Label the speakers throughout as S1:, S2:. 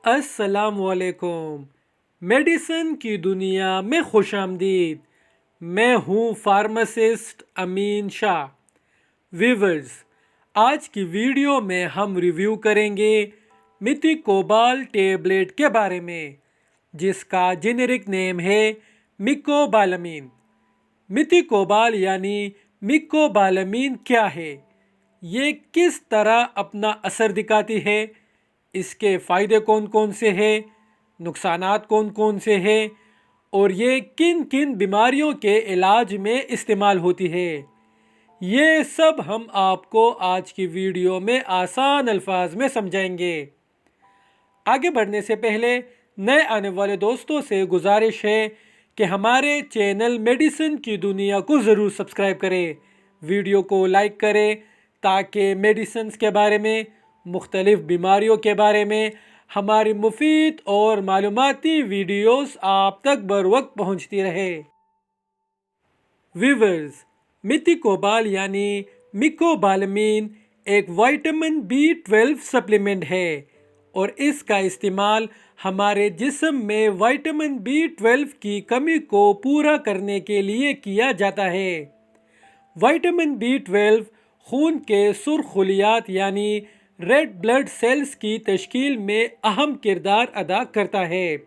S1: السلام علیکم۔ میڈیسن کی دنیا میں خوش آمدید۔ میں ہوں فارماسسٹ امین شاہ۔ ویورز، آج کی ویڈیو میں ہم ریویو کریں گے میتیکوبال ٹیبلٹ کے بارے میں، جس کا جینرک نیم ہے میکوبالامین۔ میتیکوبال یعنی میکوبالامین کیا ہے؟ یہ کس طرح اپنا اثر دکھاتی ہے؟ اس کے فائدے کون کون سے ہیں، نقصانات کون کون سے ہیں، اور یہ کن کن بیماریوں کے علاج میں استعمال ہوتی ہے، یہ سب ہم آپ کو آج کی ویڈیو میں آسان الفاظ میں سمجھائیں گے۔ آگے بڑھنے سے پہلے نئے آنے والے دوستوں سے گزارش ہے کہ ہمارے چینل میڈیسن کی دنیا کو ضرور سبسکرائب کریں، ویڈیو کو لائک کریں تاکہ میڈیسنز کے بارے میں، مختلف بیماریوں کے بارے میں ہماری مفید اور معلوماتی ویڈیوز آپ تک بروقت پہنچتی رہے۔ ویورز، میتیکوبال یعنی میکوبالامین ایک وائٹامن B12 سپلیمنٹ ہے اور اس کا استعمال ہمارے جسم میں وائٹامن B12 کی کمی کو پورا کرنے کے لیے کیا جاتا ہے۔ وائٹامن B12 خون کے سرخ خلیات یعنی ریڈ بلڈ سیلز کی تشکیل میں اہم کردار ادا کرتا ہے۔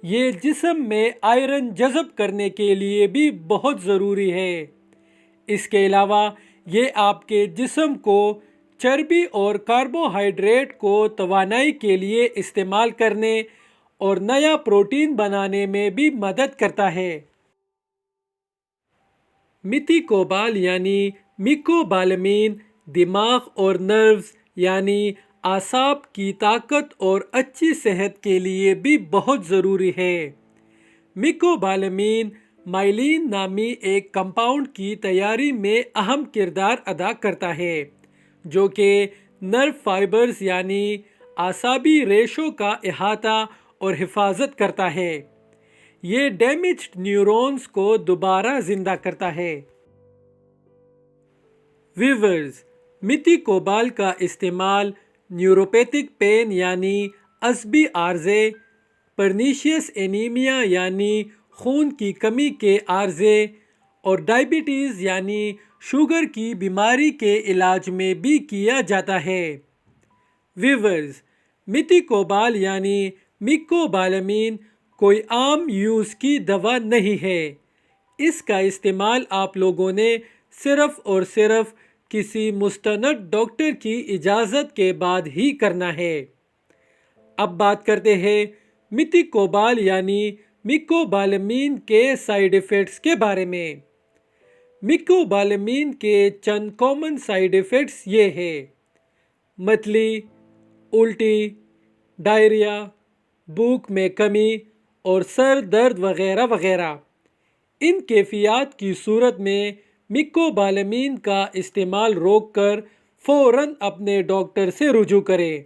S1: یہ جسم میں آئرن جذب کرنے کے لیے بھی بہت ضروری ہے۔ اس کے علاوہ یہ آپ کے جسم کو چربی اور کاربوہائیڈریٹ کو توانائی کے لیے استعمال کرنے اور نیا پروٹین بنانے میں بھی مدد کرتا ہے۔ میتیکوبال یعنی میکوبالامین دماغ اور نروز یعنی اعصاب کی طاقت اور اچھی صحت کے لیے بھی بہت ضروری ہے۔ میکوبالامین مائلین نامی ایک کمپاؤنڈ کی تیاری میں اہم کردار ادا کرتا ہے، جو کہ نرو فائبرز یعنی اعصابی ریشوں کا احاطہ اور حفاظت کرتا ہے۔ یہ ڈیمیجڈ نیورونز کو دوبارہ زندہ کرتا ہے۔ ویورز، میتیکوبال کا استعمال نیوروپیتھک پین یعنی عصبی عارضے، پرنیشیس اینیمیا یعنی خون کی کمی کے عارضے، اور ڈائبٹیز یعنی شوگر کی بیماری کے علاج میں بھی کیا جاتا ہے۔ ویورز، میتیکوبال یعنی میکوبالامین کوئی عام یوز کی دوا نہیں ہے۔ اس کا استعمال آپ لوگوں نے صرف اور صرف کسی مستند ڈاکٹر کی اجازت کے بعد ہی کرنا ہے۔ اب بات کرتے ہیں میتیکوبال یعنی میکوبالامین کے سائیڈ ایفیکٹس کے بارے میں۔ میکوبالامین کے چند کامن سائیڈ ایفیکٹس یہ ہیں: متلی، الٹی، ڈائریا، بھوک میں کمی اور سر درد وغیرہ وغیرہ۔ ان کیفیات کی صورت میں میکوبالامین کا استعمال روک کر فوراً اپنے ڈاکٹر سے رجوع کریں۔